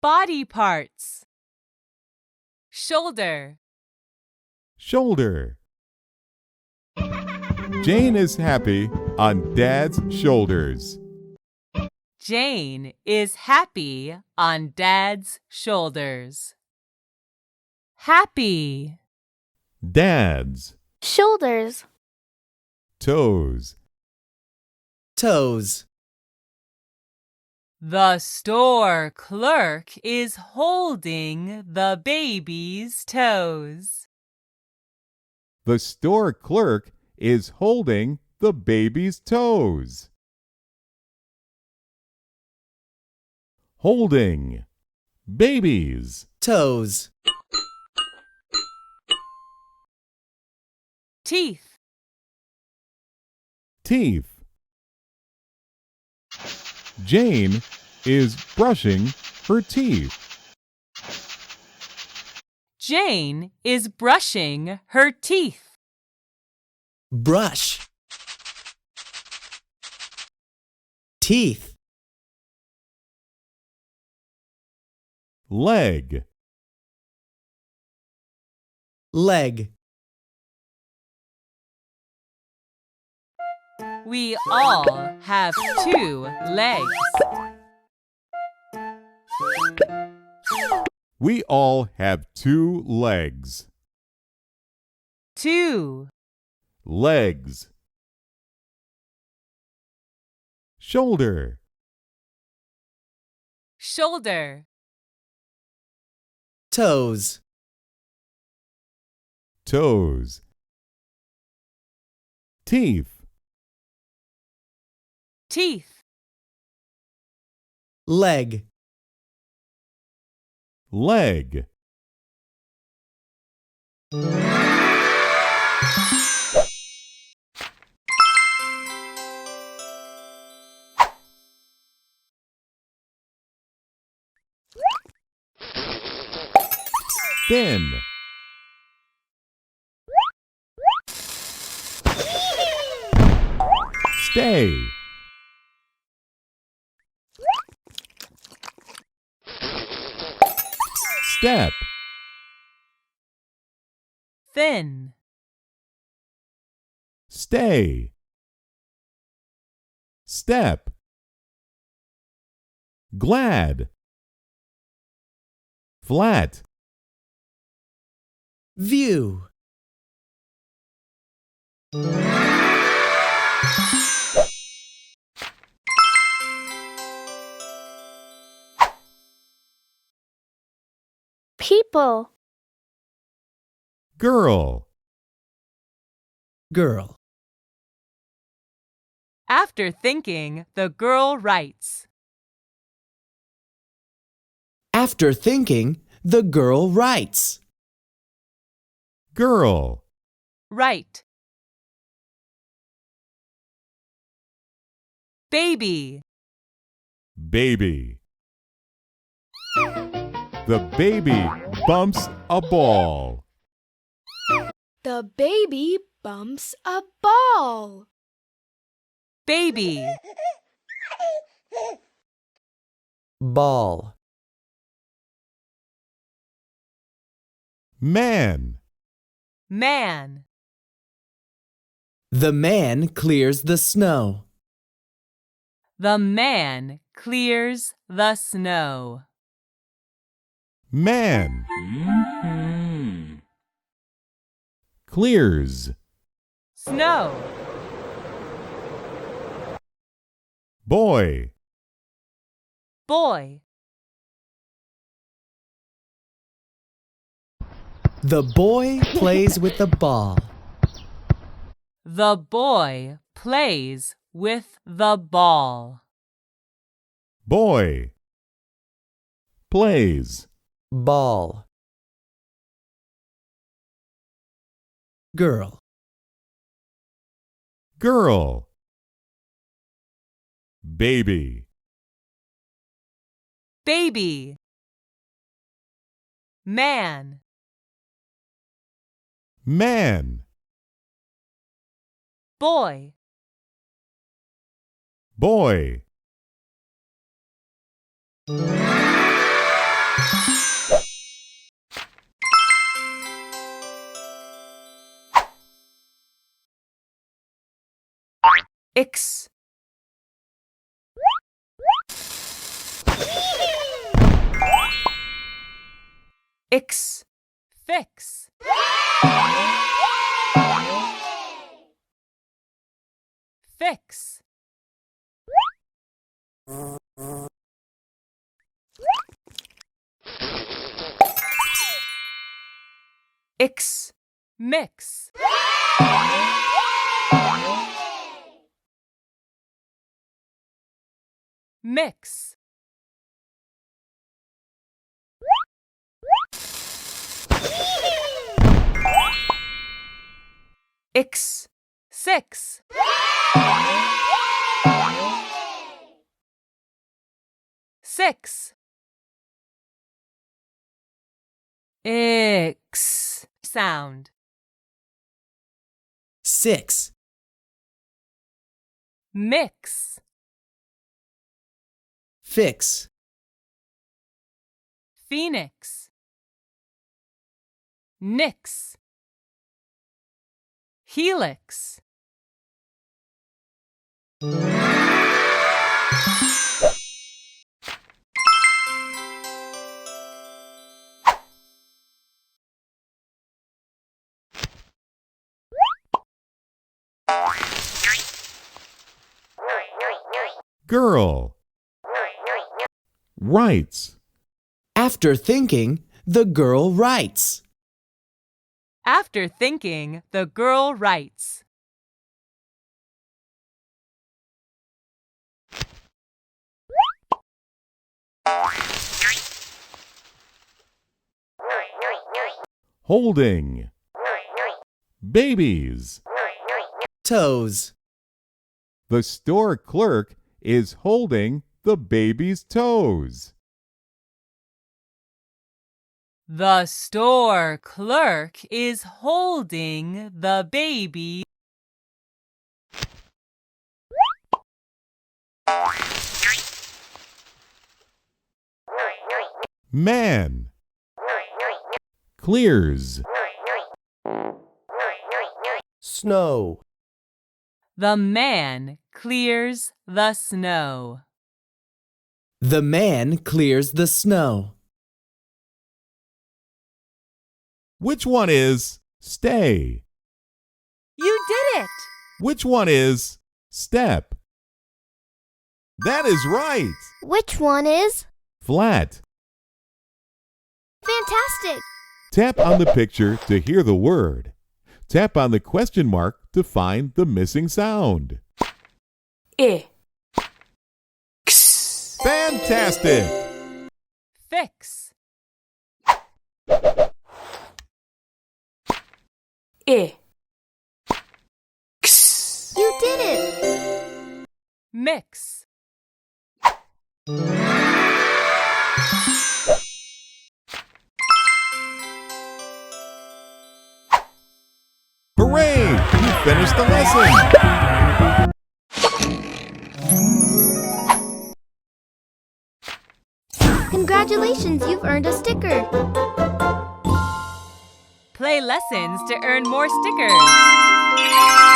body parts. Shoulder. Shoulder. Jane is happy on Dad's shoulders. Jane is happy on Dad's shoulders. Happy. Dad's. Shoulders. Toes. Toes. The store clerk is holding the baby's toes. The store clerk is holding the baby's toes. Holding. Babies. Toes. Teeth. Teeth. Jane is brushing her teeth. Jane is brushing her teeth. Brush. Teeth. Leg. Leg. We all have 2 legs. We all have 2 legs. 2. Legs. Shoulder. Shoulder. Toes. Toes. Teeth. Teeth. Leg. Leg. Thin. Stay. Step. Thin. Stay. Step. Glad. Flat. View. People. Girl. Girl. After thinking, the girl writes. After thinking, the girl writes. Girl. Write. Baby. Baby. The baby bumps a ball. The baby bumps a ball. Baby. Ball. Man. Man. The man clears the snow. The man clears the snow. Man. Clears. Snow. Boy. Boy. The boy plays with the ball. The boy plays with the ball. Boy. Plays. Ball. Girl. Girl. Baby. Baby. Man. Man. Boy. Boy. X. X. Fix. Fix. X. Mix. Mix. X. Six. Six. X sound. 6. Mix. Fix. Phoenix. Nix. Helix. Girl. Writes. After thinking, the girl writes. After thinking, the girl writes. Holding. Babies. Toes. The store clerk is holding the baby's toes. The store clerk is holding the baby. Man. Clears. Snow. The man clears the snow. The man clears the snow. Which one is stay? You did it! Which one is step? That is right. Which one is? Flat. Fantastic! Tap on the picture to hear the word. Tap on the question mark to find the missing sound. I. Fantastic! Fix. I. You did it! Mix. Hooray! You finished the lesson! Congratulations, you've earned a sticker. Play lessons to earn more stickers.